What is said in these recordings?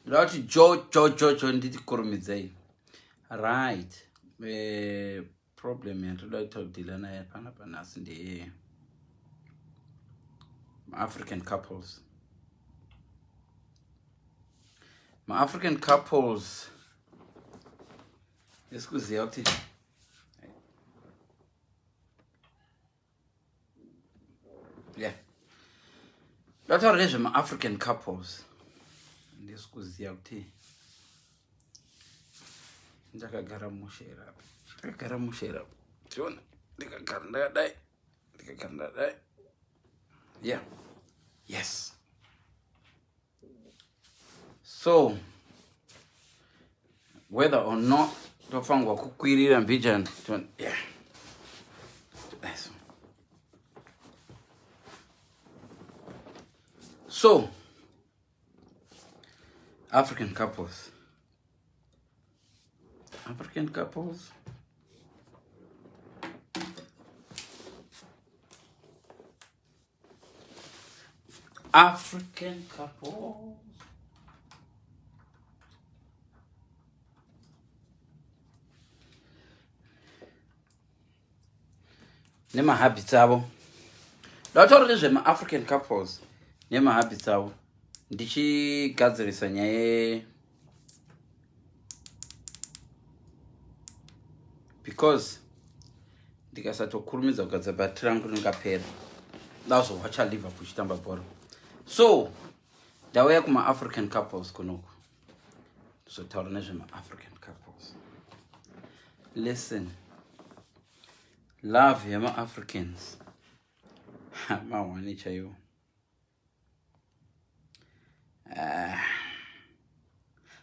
Lati Joe nditi kurumidzei. Right. Problem yantoda kutaura naye panapa nhasi ndeye African couples. African couples esikuziva kuti ndataura nezvema-African couples. Ndesikuziva kuti ndakagara mushera tiona ndikagara ndakadai yes. So whether or not tofanirwa kukwirira mbijana so African couples. African couples nemahabits avo. Ndataura nezvema-African couples nemahabits avo ndichigadzirisa nyaya because ndikasatokurumidza kugadzira bhati rangu ringapera ndazowacha Liverpool ichitamba bhora. So ndauya kuma-African couples kunoku ndizotaura nezvema-African couples. Listen, love yama-Africans mahwani chaiwo.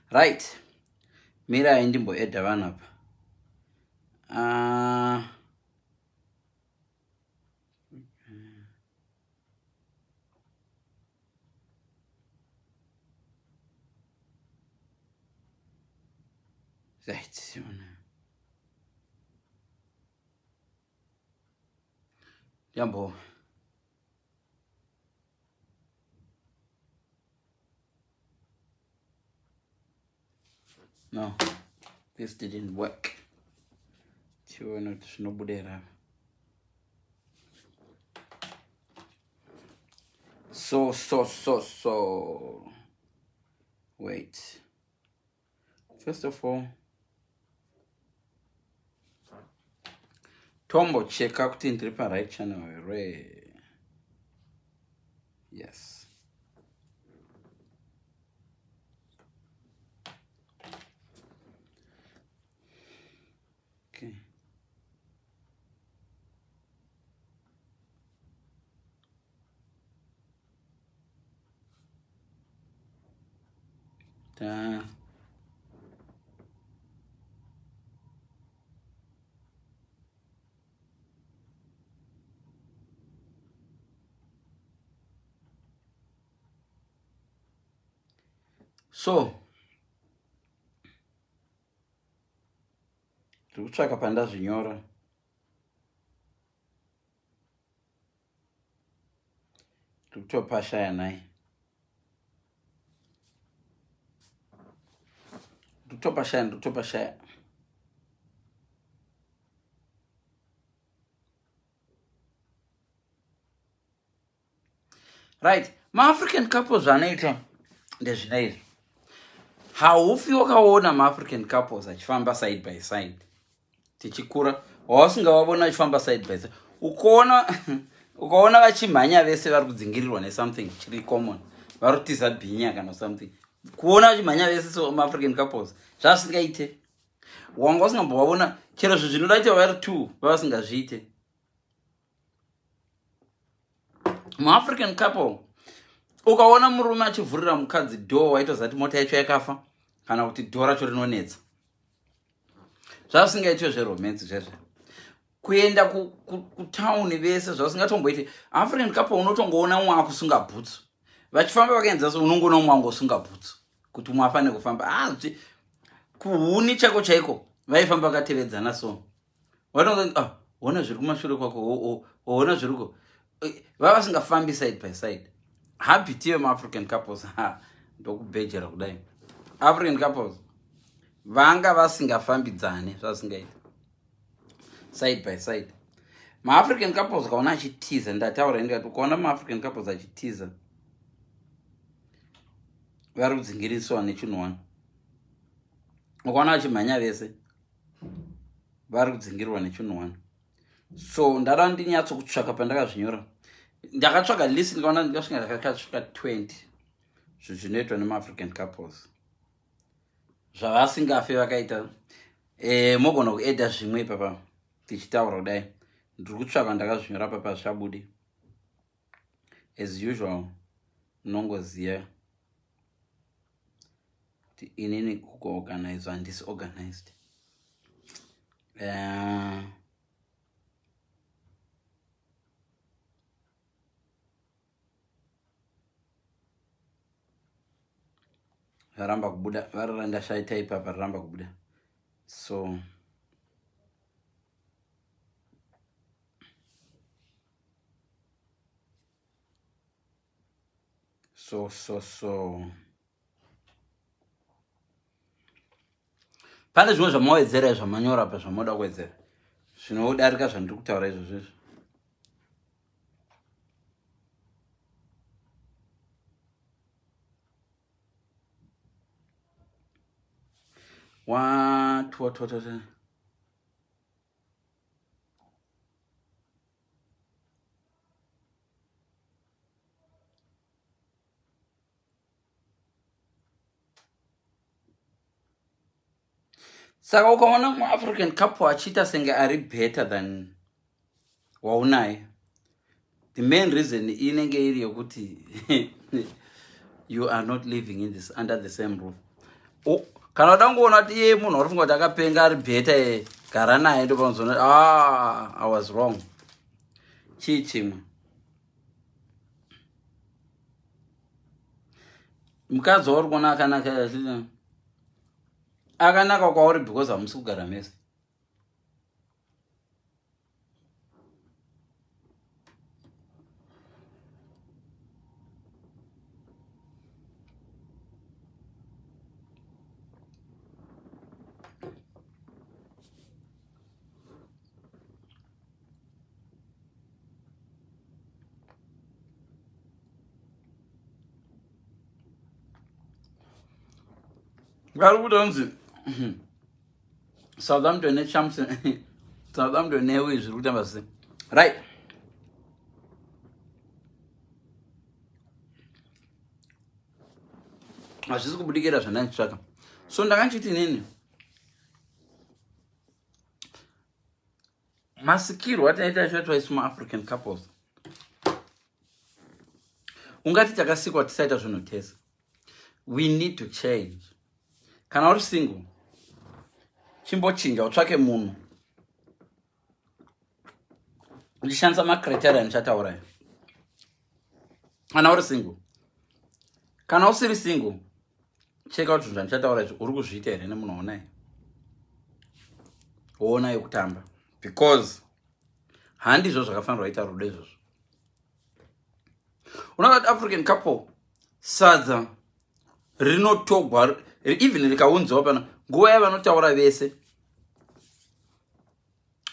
Right, mirai ndimboedha vanhu apa. Right, Shona. Jambo. No, this didn't work. Shona, zvinobudera. So. Wait. First of all, Tombo check out in the right channel. Yes. Okay. So, tikutsvaka pandazvinyora. Tikutopashaya naye. Ndikutopashaya. Right, ma-African couples vanoita ndezvinezvi. Haufi wakaona ma-African couples achifamba side by side. Tichikura wausingavavona achifamba side by side. Ukaona vachimhanya vese vari kudzingirirwa nesomething chiri common. Vari kutiza bhinya kana something. Kuona vachimhanya vese so ma-African couples zvavasingaite. Wanga usingambovavona chero zvinoda kuti vari two vavasingazviite. Ma-African couple ukaona murume achivhurira mukadzi door waitoziva kuti mota yacho yakafa kana kuti door racho rinonetsa. Zvavasingaitwe zveromance zvezvo. Kuenda kutauni vese zvavasingatomboite. African couple unotongoona mumwe akusunga bhutsu. Vachifamba vakaenzasa so unongoona mumwe angosunga bhutsu kuti mumwe afane kufamba. Kuhuni chako chaiko vaifamba vakatevedzana so. Watonga ona zviri kumashure kwako ona zviriko. Vavasingafambi side by side. Habit yema-African couples ndokubhejera kudai. African couples vanga vasingafambidzane zvasingaita side by side. Ma-African couples ukaona achitiza, ndataura ndikati ukaona ma-African couples achitiza vari kudzingiriswa nechinhu one. Ukaona vachimhanya vese vari kudzingirwa nechinhu one. So ndada ndinyatso kutsvaka pandakazvinyora. Ndakatsvaka list ndikaona ndikasvika ndakasvika 20 zvinoitwa nema-African couples zvavasingafe vakaita. Mogona kuedha zvimwe papa tichitaura kudai. Ndiri kutsvaka ndakazvinyora papa zvabude. As usual nongoziya kuti inini kuorganize and disorganized. Varamba kubuda, varanda shaita ipapa ramba kubuda. So pane zvimwe zvamawedzera zvamanyora pa zvamoda kuwedzera zvinodarika zvandiri kutaura izvozvo. What? Saka ukaona mu-African couple achiita senge ari better than waunaye, the main reason inenge iri yokuti you are not living in this under the same roof. Kana uda kungoona kuti iye munhu uri funga kuti akapenga ari better gara naye ndopanozona I was wrong. Chii chimwe mukadzi wauri kuona akanaka kwauri because hamusi kugara mese. Garudonzi Southampton ne champs Southampton ne wizwi kutamba sei. Right. Hazvisi kubudikira zvandanditsvaka. So ndakanchiti nini? Masikirwa ataita choitwa isu ma-African couples. Ungati takasikwa tisaita zvinhu tese. We need to change. Kana uri single, chimbochinja utsvake munhu uchishandisa macriteria ndichataura. Kana uri single, kana usiri single, cheka kuti zvinhu ndichataura izvo uri kuzviita here nemunhu waunaye. Wounaye kutamba. Because handizvo zvakafanirwa kuita rudo izvozvo. Unoona kuti African couple sadza rinotogwa even rikaunzwa pano nguva yavanotaura vese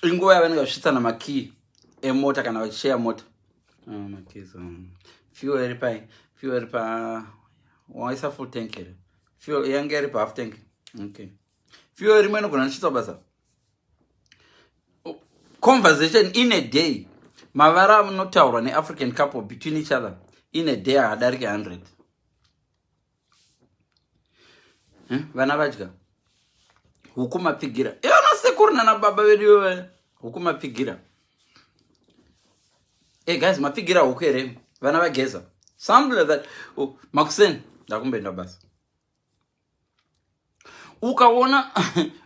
inguva yavanenge vachisvitsana makey emota kana vachishare mota. Fuel iri pai, fuel iri pa waisa full tank here. Fuel yange iri pa half tank. Okay. Fuel rimwe inogona ndichitsa basa. Conversation in a day. Mavara anotaurwa ne-African couple between each other in a day hadariki 100. Vana vadya huku mapfigira iona sekuru nana baba vedu huku mapfigira. Guys, mapfigira huku here vana vageza something like that. Makuseni ndakumbenda basi. Ukaona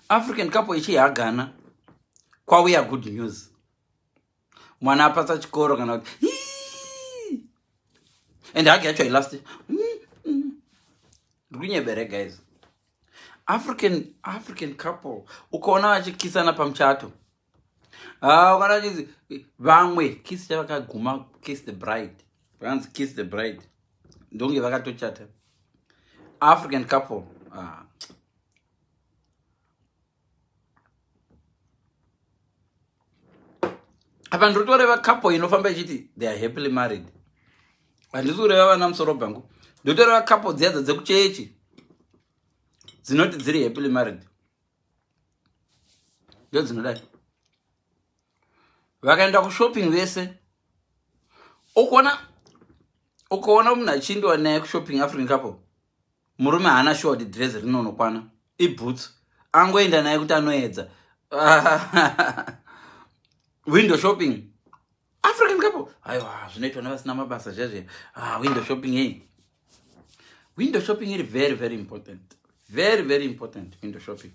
African couple ichihagana kwauya good news. Mwana apasa chikoro kana kuti and hagi yacho ilast ndikunyebere guys. African couple ukaona vachikisana pamuchato. Ukaona chizi vamwe kiss chavakaguma kiss the bride. Vanzi kiss the bride. Ndonge vakatochata. African couple apa ndiri kutoreva couple inofamba ichiti they are happily married. Handisi kureva vana musoro bhangu, ndotoreva couple dziya dzekuchechi dzinoti dziri happily married. Ndo dzinodai vakaenda kushopping vese, ukaona munhu achindiwa naye kushopping African couple, murume haana short dress rinonokwana, iboots, angoenda naye kuti anoedza window shopping African couple. Aiwa, zvinoitwa nevasina mabasa zvezve. Window shopping, hey. Window shopping is very, very important. Very, very important, window shopping.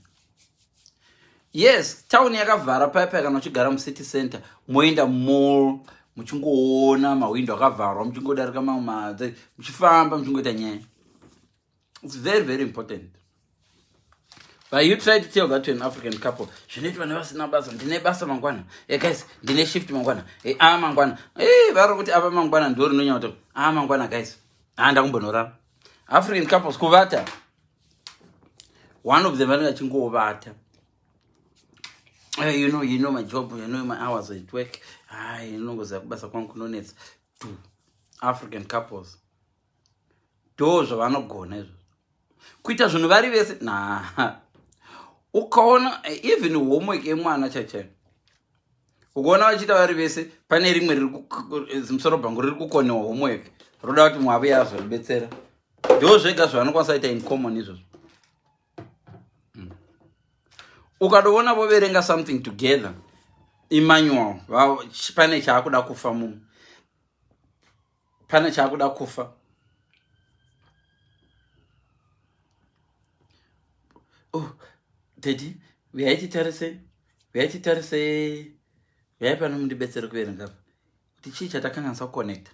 Yes, town yakavhara paya kana uchigara mucity center, moenda mall, muchingoona mawindow akavharwa, muchingodarika mamwe, muchifamba muchingoita nyaya. It's very, very important. But you try to tell that to an African couple, zvinoitwa nevasina basa, ndine basa mangwana. Hey guys, ndine shift mangwana. Hey, mangwana. Hey, vari kuti apa mangwana ndo rinonyanya kuti mangwana guys. Handa kumbonorara. African couples kuvata. One of them vachingovata. You know my job, you know my hours at work. You know kubasa kwangu kunonetsa. Two African couples. Those vanogona izvo. Kuita zvinhu vari vese ukaona even homework yemwana chacha. Ukaona vachita vari vese, pane rimwe musoro bhangu riri kukonewa homework. Roda kuti mwave azoribetsera. Ndo zvega zvavanokwanisa kuita in common izvozvo. Ukadoona voverenga something together, imanual, pane chaakuda kufa munhu. Pane chaakuda kufa. Daddy, veyaititarise, pano mundibetsere kuverenga. Kuti chii chatakanganisa kuconnecta.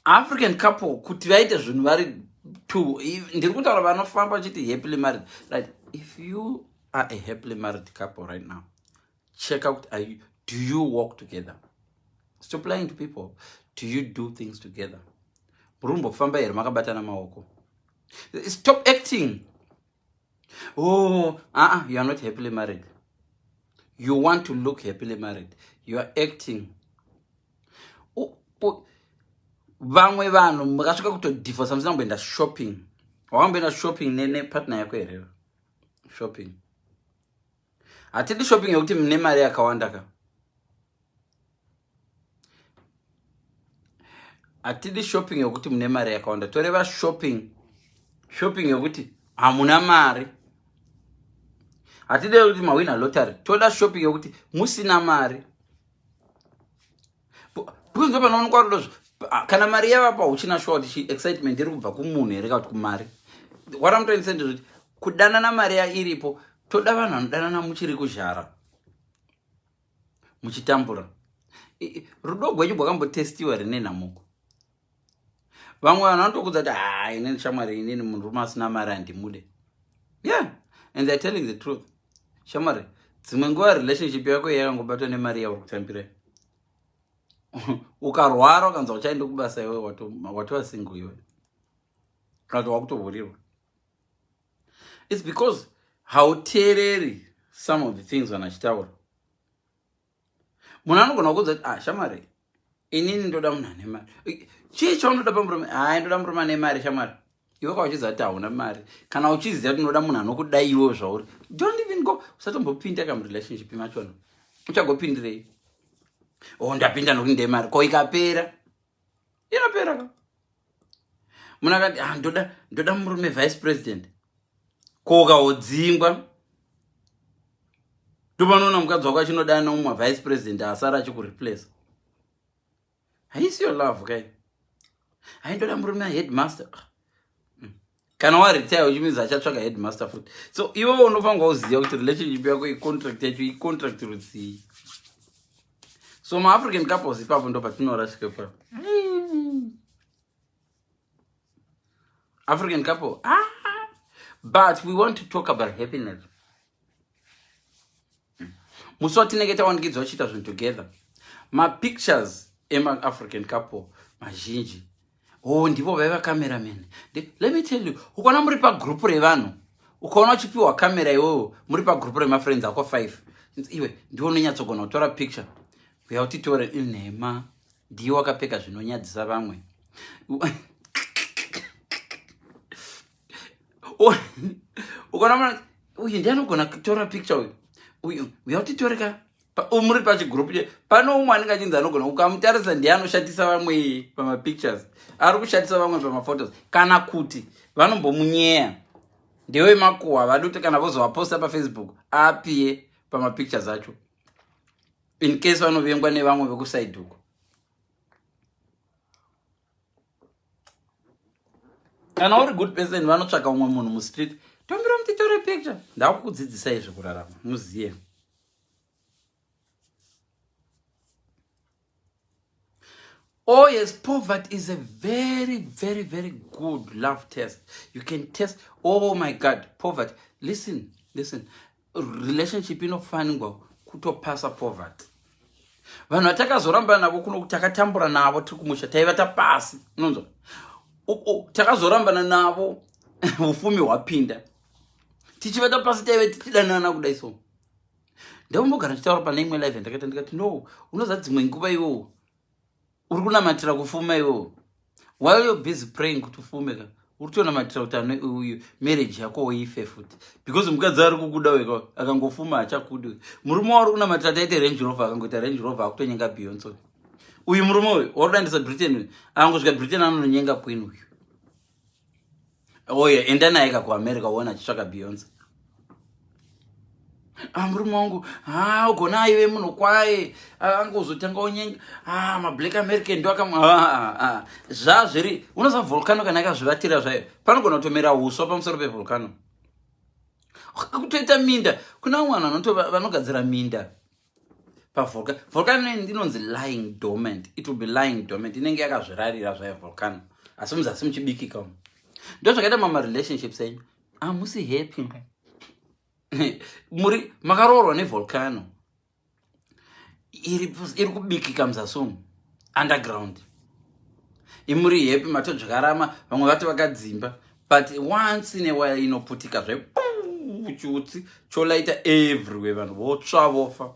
African couple, kuti vaite zvinhu vari two, ndiri kutaura vanofamba chiti happily married. Right, if you are a happily married couple right now, check out, do you walk together? Stop lying to people. Do you do things together? Murumbo famba here makabatana maoko. Stop acting. You are not happily married. You want to look happily married. You are acting. Vamwe vanhu makasvika kutodivorce musina kumboenda shopping. Wakamboenda shopping nene partner yako here. Shopping. Hatidi shopping yekuti mune mari yakawanda ka. Hatidi shopping yekuti mune mari yakawanda. Toreva shopping yekuti hamuna mari. Hatidi yekuti mawina lottery. Toda shopping yekuti musina mari. Kunzwa panoonekwa rudo kana mari yavapa uchina short excitement iri kubva kumunhu here kana kuti kumari. What I'm trying to say is kudanana mari iripo, toda vanhu vanodanana muchiri kuzhara, muchitambura. Rudo rwenyu rwakambotestiwa rine nhamuko. Vamwe vanhu vanotokudza kuti inini shamwari, inini munhurume asina mari handimude. Yeah, and they're telling the truth. Shamwari, dzimwe nguva relationship yako yakangobatwa nemari yauri kutambira. Ukarwara ukanzwa uchaenda kubasa iwe watova single iwe. Kana kuti wakutovhurirwa. It's because hauteereri some of the things vanachitaura. Munhu anogona kukudza kuti shamwari, inini ndoda munhu ane mari. Chii chaunoda pamurume? Ndoda murume ane mari shamwari. Iwe uchiziva kuti hauna mari. Kana uchiziva kuti unoda munhu anokuda iwe zvauri, don't even go. Usatombopinda kamurelationship machona. Uchagopindirei? Ndapinda nokuti ndine mari. Ko ikapera? Inopera ka. Munhu akati ndoda murume vice president. Ko ukaodzingwa, ndopanoona mukadzi wako achinoda nomumwe vice president asara achikureplace. Haisi your love kai. Ndoda murume headmaster. Kana waretire uchimidza achatsvaga headmaster futi. So iwe unofanirwa kuziva kuti relationship yako icontract yacho icontract rudzii. So ma-African couples ipapo ndo patinorasika papo. African couple, but we want to talk about happiness. Musi watinenge tawandikidzwa vachita zvinhu together. Ma-pictures ema-African couple mazhinji. Ndivo vaiva cameraman. Let me tell you, ukaona muri pagroup revanhu, ukaona uchipiwa camera iwewe muri pagroup remafriends ako 5. Iwe ndiwo unonyatsogona kutora picture. uya utitore inhema ndiye wakapfeka zvinonyadzisa vamwe ukaona uyu ndiye anogona kutora picture uyu uya utitoreka muri pachigroup pano umwe anenge achinzi anogona ukamutarisa ndiye anoshatisa vamwe pamapictures ari kushatisa vamwe pamaphotos kana kuti vanombomunyeya ndewe makuhwa vadi kuti kana vozovaposta pafacebook apiye pamapictures acho in case vanovengwa nevamwe vekuside uko. Kana uri good person vanotsvaka umwe munhu mustreet tombira mutitore picture ndakukudzidzisai zvekurarama muziye. Oh yes, poverty is a very, very, very good love test. You can test, oh my God, poverty. Listen. Relationship inofanirwa kutopasa poverty. Vanhu vatakazoramba navo kuno takatambura navo tiri kumusha taivata pasi. Unonzwa? Takazorambana navo ufumi hwapinda. Tichivata pasi taive tichidanana kudai so. Ndaumbogara ndichitaura pane imwe live ndikati no, unoziva dzimwe nguva iwowo uri kunamatira kufuma iwowo. While you're busy praying kuti ufume ka uri kutonamatira kuti uyu marriage yako ife futi because mukadzi ari kukuda weka akangofuma achakudi. Murume wari kunamatira taite Range Rover akangoita Range Rover akutonyenga Beyonce. Uyu murume uyu warudandisa Britain angosvika Britain anonyenga Queen uyu. Oya enda naye ka kuAmerica uona achitsvaka Beyonce. Murume wangu ugona aive munhu kwaye angozotanga onyenga mablack American ndo zvazviri unoziva volcano kana yakazvivatira zvayo panogona kutomera huswa pamusoro pevolcano kutoita minda. Kuna vanhu vanogadzira minda pavolcano. Volcano inonzi lying dormant. It will be lying dormant. Inenge yakazvirarira zvayo volcano asi muzasi muchibikika umu. Ndo zvakaita mamarelationships enyu hamusi happy muri makaroorwa nevolcano iri kubikika muzasi umu underground. Imuri happy matodzvakarama vamwe vati vakadzimba but once in a while inoputika zvai chutsi cholaita everywhere vanhu votsva vofa.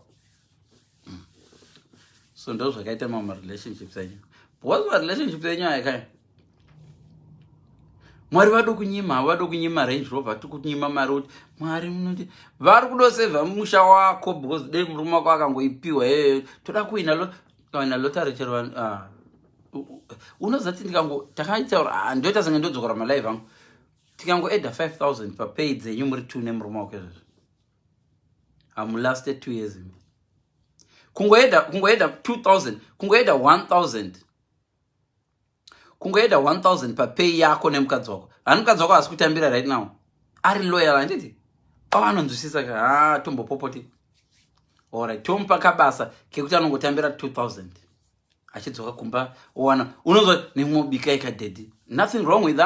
So ndo zvakaita mamarelationships enyu. Because marelationships enyu ayakaya Mwari vado kunyima Range Rover vari kunyima mari kuti Mwari munoti vari kudosevha musha wako because dei murume wako akangoipiwa toda kuina lotari chero unoziva kuti takaitaura ndoita senge ndodzokera malive angu tikangoedha 5,000 papay dzenyu muri 2 nemurume wako izvozvo hamulasted 2 years kungoedha 2,000 kungoedha 1,000 kungoedha 1,000 papay yako nemukadzi wako. Mukadzi wako hasi kutambira right now ari loyal handiti anonzwisisa ka tombopopoti alright tomupa kabasa kekuti anongotambira 2,000 achidzoka kumba owana unonzwa nemubika ikadhedhi. Nothing wrong with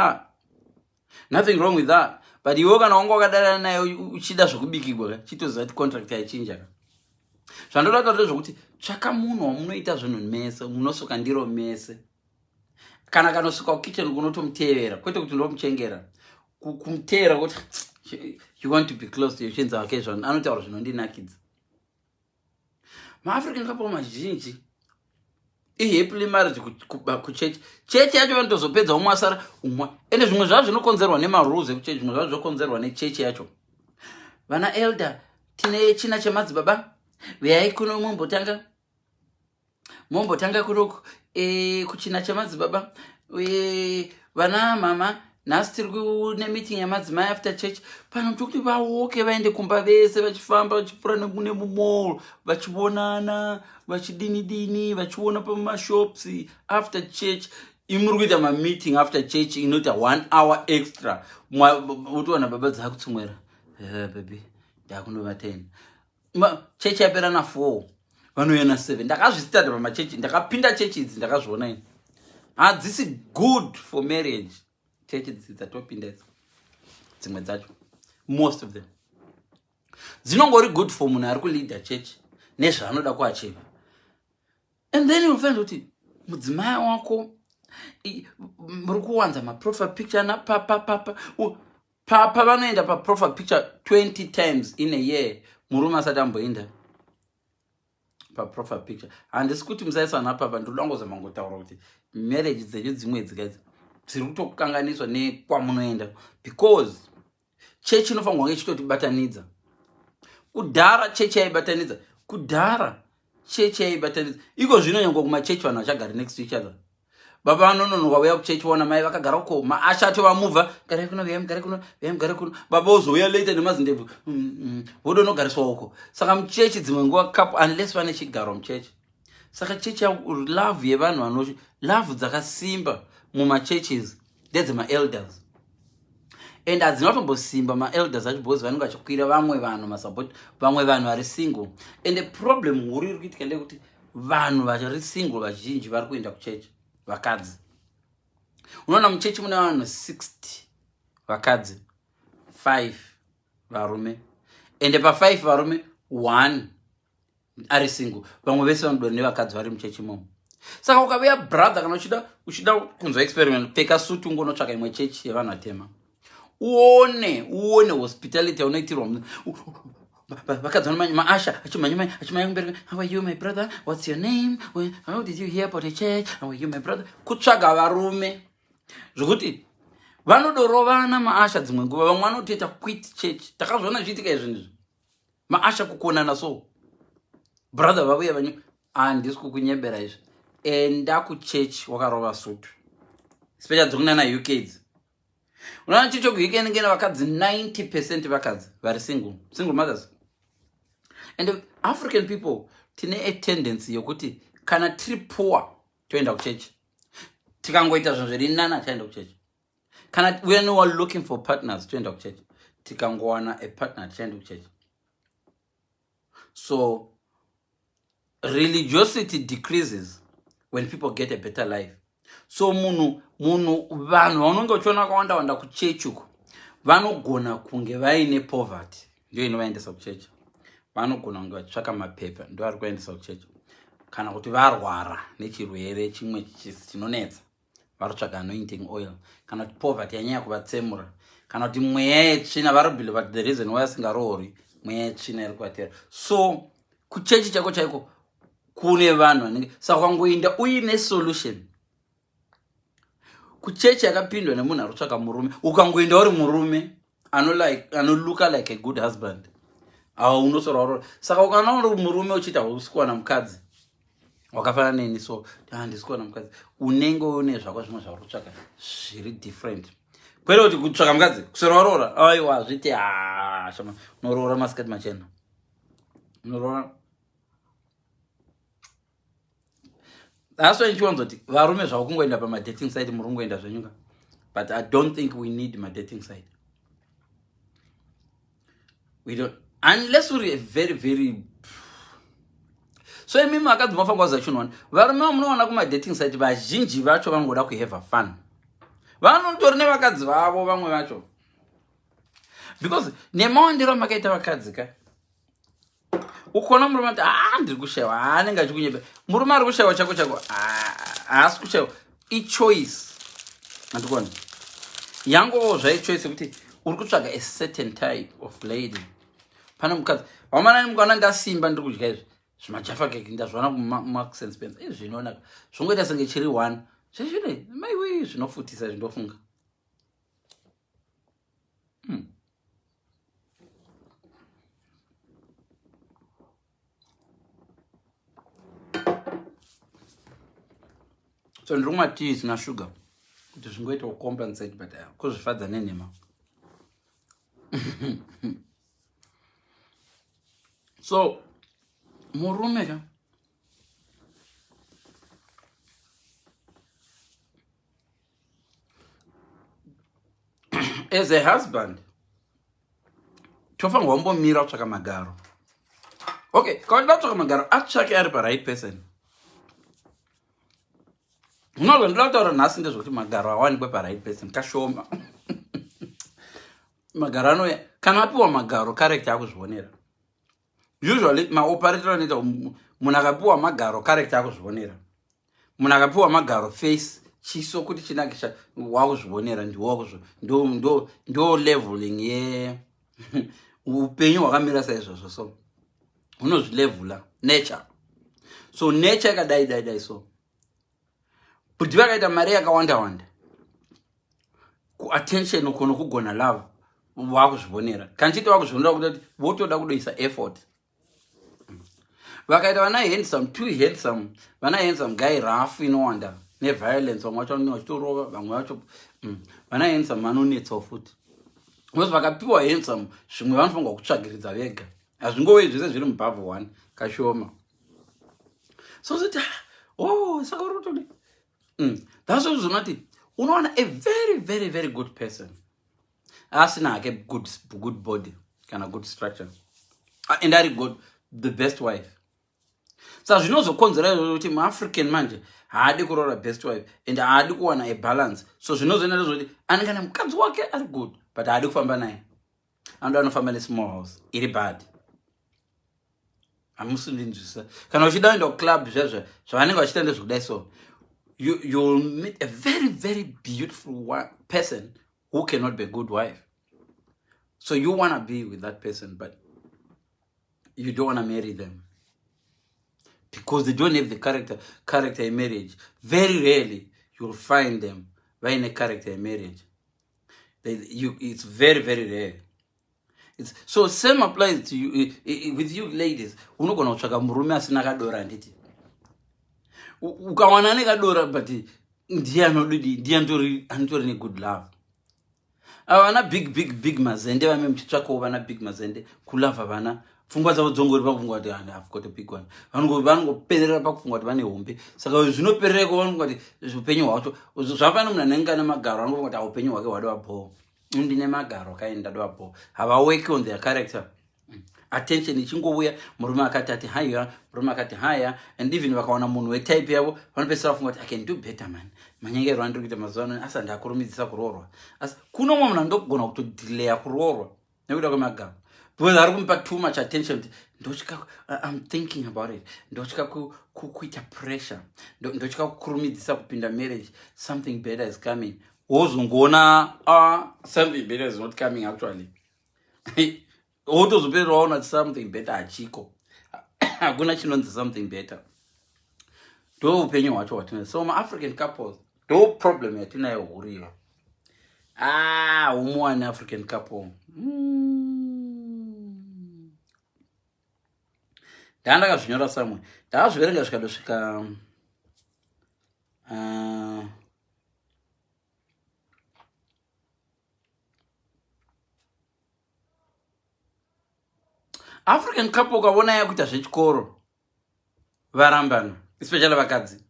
that but iwe kana wanga wakadana naye uchida zvokubikirwa chitoziva kuti contract yaichinja ka. Zvandoda kutaura zvokuti tsvaka munhu wamunoita zvinhu mese munosuka ndiro mese kana kanosvika kukitchen kunotomutevera kwete kuti ndomuchengera kumutevera kuti you want to be close to your chinza occasion anotaura zvinondinakidza. MaAfrican couple mazhinji ihappily marriage kuchechi yacho vanotozopedza umwe asara umwe ende zvimwe zvavo zvinokonzerwa nemarules ekuchechi zvimwe zvavo zvinokonzerwa nechechi yacho. Vana elder tine china chemadzibaba uyai kuno mombotanga kunoku kuchina chamadzibaba vana mama nhasi tiri kune meeting yamadzimai after church pano tokuti vaoke vaende kumba vese vachifamba vachipfuura nemumall vachionana vachidini vachiona pamashops after church. Imuri kuita mameeting after church inoita 1 hour extra utoona baba dzakutsumwera baby ndakunova 10 church yapera na 4 vanoenda 7 ndakazvisitadha pamachechi ndakapinda chechi idzi ndakazviona ini hadzisi good for marriage. Chechi idzi dzatopinda idzi dzimwe dzacho most of them dzinongori good for munhu ari kuleader chechi nezvaanoda kuachiva. And then you'll find kuti mudzimai wako muri kuwanza maprofile picture napapa vanoenda paprofile picture 20 times in a year murume asati amboenda paprofile picture. Handisi kuti musaisana apa ndoda ngozama ngotaura kuti marriage dzenyu dzimwe dzikaidzi dziri kutokanganiswa nekwamunoenda, because chechi inofanirwa kunge ichitotibatanidza. Kudhara chechi yaibatanidza, kudhara chechi yaibatanidza. Iko zvino nyange kumachechi vanhu vachagara next to each other. Baba vanononoka vauya kuchechi waona mai vakagara uko, maasha atovamuvha, garai kuno, garai kuno, garai kuno. Baba ozouya later nemazindebvu, vodonogariswa uko. Saka muchechi dzimwe nguva couple unless vane chigaro muchechi. Saka chechi love yevanhu vanoshi, love dzakasimba mumachurches ndedzema-elders. And hadzinotombosimba ma-elders acho because vanenge vachikwira vamwe vanhu masupport, vamwe vanhu vari single. And the problem huru iri kuitika ndeyekuti vanhu vari single vazhinji vari kuenda kuchechi, vakadzi. Unoona muchechi mune vanhu 60 vakadzi, 5 varume. And pa5 varume 1 ari single. Vamwe vese vanodori nevakadzi vari muchechi imomo. Saka ukauya brother kana uchida kunzwa experiment, pfeka suti ungonotsvaka imwe chechi yevanhu vatema. Uone hospitality yaunoitirwa vakadzi maasha achimhanya kubereka, how are you my brother, what's your name, how did you hear about the church, how are you my brother, kutsvaga varume zvokuti vanodorovana maasha dzimwe nguva. Vamwe vanotoita quit church. Takazviona zviitika izvi maasha kukonana. So brother vauya vanyu, handisi kukunyebera izvi, enda kuchechi wakarova sutu, especially dzokunana UKs. Unaona chicho kuweekend ngena vakadzi 90% vakadzi vari single mothers. And the African people tine a tendency yokuti kana tiri poor toenda kuchechi, tikangoita zvinhu zviri nana taenda kuchechi. Kana when we are looking for partners toenda kuchechi, tikangowana a partner tichaenda kuchechi. So religiosity decreases when people get a better life. So vanhu vanonge uchiona vakawanda kuchechi uko vanogona kunge vaine poverty, ndio inovaendesa kuchechi. Vanogona kunge vachitsvaka mapepa, ndio vari kuendesa kuchechi. Kana kuti varwara nechirwere chimwe chinonetsa, varotsvaga anointing oil. Kana kuti poverty yanyanya kuvatsemura, kana kuti mweya yetsvina, varobhile but the reason why asingaroori mweya yetsvina iri kuvatera. So kuchechi chako chaiko kune vanhu vanenge, saka ukangoenda uine solution. Kuchechi yakapindwa nemunhu arotsvaka murume, ukangoenda uri murume anoluka like a good husband, unosorwa. Saka ukaona uri murume uchiita usikuwana mukadzi wakafanana neni, so handisi kuwana mukadzi, unenge une zvako zvimwe zvarotsvaka zviri different. Kwete kuti kutsvaka mukadzi kusoroora, aiwa zviti shama, unoroora masikati machena, unoroora. That's why nchiwanza kuti varume zvavo kungoenda pama-dating site muri kungoenda zvenyuka. But I don't think we need my dating site. We don't, unless we're very so imimi vakadzi mofanirwa kuziva chinhu. Varume munoona kuma-dating site vazhinji vacho vangoda kuhave fun. Vanotori nevakadzi vavo vamwe vacho, because nemawandiro makaita vakadzi ka ukona murume ati ndiri kushayiwa, anenge achikunyebera. Murume ari kushayiwa chako haasi kushayiwa, ichoice. Andikuona yangovo zvaichoice kuti uri kutsvaga a certain type of lady. Pane mukadzi wamanani mukaona ndasimba ndiri kudya izvi zvimajafa keke, ndazviona kuMarks and Spencer, izvi zvinonaka, zvongoita senge chiri 1 zvizvine maiwe zvinofutisa zvindofunga. So ndiri kumwa tea isina sugar kuti zvingoita kucompensate, but kuzvifadza nenhema. So murume ka as a husband tofanirwa kumbomira kutsvaka magaro. Okay, kawaida kutsvaka magaro atsvake ari pa-right person. Unozwa ndinoda kutaura nhasi ndezvokuti magaro awanikwe pa-right person kashoma. Magaro anouya kana apiwa magaro, character yakuzvionera. Usually maoperator anoita munhu akapiwa magaro, character yakuzvionera. Munhu akapiwa magaro, face, chiso kuti chinakisha, wakuzvionera. Ndo leveling ye upenyu hwakamira saizvozvo. So unozvilevhula nature. So nature ikadai so kuti vakaita mari yakawanda kuattention ukono kugona love vakuzvibonera kanchiti vakuzvibonera kuti votoda kudoisa effort. Vakaita vana handsome, too handsome, vana handsome guy rough inowanda neviolence, vamwe vacho vachitorova, vamwe vacho vana handsome vanonetsa futi. Because vakapiwa handsome zvimwe vanofanirwa kutsvagiridza vega, hazvingovi zvese zviri mubhavhu 1 kashoma. So that saka urotodi that's what zonati unowana a very good person asina hake good body kana good structure and ari good the best wife. Saka zvinozokonzera kuti muAfrican manje haadi kuroora best wife and haadi kuwana a balance. So zvinozoenda zvoti anenge ane mukadzi wake ari good but haadi kufamba naye, anoda anofamba nesmall house iri bad. Hamusindinzwisa kana uchida kuenda kuclub zvavanenge vachiita ndezvekudai so you'll meet a very beautiful person who cannot be a good wife. So you want to be with that person but you don't want to marry them because they don't have the character in marriage. Very rarely you'll find them in a character in marriage. It's very rare. So same applies to you with you ladies. Unogona kutsvaka murume asina kadora handiti. Ukawana nekadora but ndiye anodidi, ndiye anotori negood love. Vana big mazende vame mchitsvakawo vana big mazende kulava vana pfungwa dzavo dzongori pakufungwa kuti I've got a big one. Vanongoperera pakufungwa kuti vane hombe. Saka zvinoperereko vanongo kuti upenyu hwacho zvapano munhu anenge ane magaro anongo kuti upenyu hwake hwadova bho. Ndine magaro kaenda dova bho. Hava on their character. Attention ichingovouya murume akati ati haya, murume akati haya, and even vakawana munhu wetype yavo vanopedzisira vafunga kuti I can do better man. Manyengero andiri kuita mazuva ano asi ndakurumidzisa kuroorwa. Asi kuno mumwe munhu andogona kutodhileya kuroorwa nekuda kwemagaro. Because ari kumupa too much attention. I'm thinking about it. Ndochika kuita pressure. Ndochika kukurumidzisa kupinda marriage. Something better is coming. Wozongoona something better is not coming actually. Otozopera waona something better hachiko. Hakuna chinonzi something better. Ndo upenyu hwacho hwatina. So ma-African couples, ndo problem yatinayo huriyo. Umuwane African couple. Ndakazvinyora samwe. Ndakazviverenga zvikadosvika African couple ukavona yakuita zvechikoro varambana, especially vakadzi.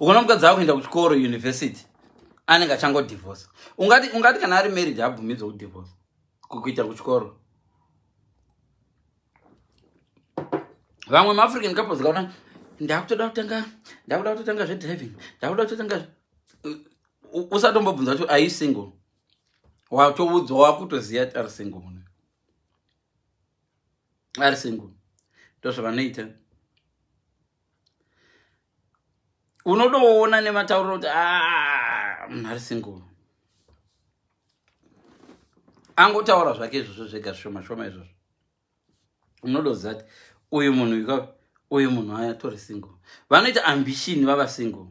Ukaona mukadzi akuenda kuchikoro university anenge achango-divorce. Ungati kana ari married haabvumidzwa kudivorce kuita kuchikoro. Vamwe ma-African couples ukaona ndakutoda kutanga zvedriving, ndakuda kutotanga usatombobvunza kuti are you single? Watoudzwa wakutoziya kuti ari single munhu. Ari single. Ndozvavanoita. Unodoona nematauriro kuti munhu ari single. Angotaura zvake izvozvo zvega zvishoma izvozvo. Unodoziva kuti uyu munhu aya tori single. Vanoita ambition vava single.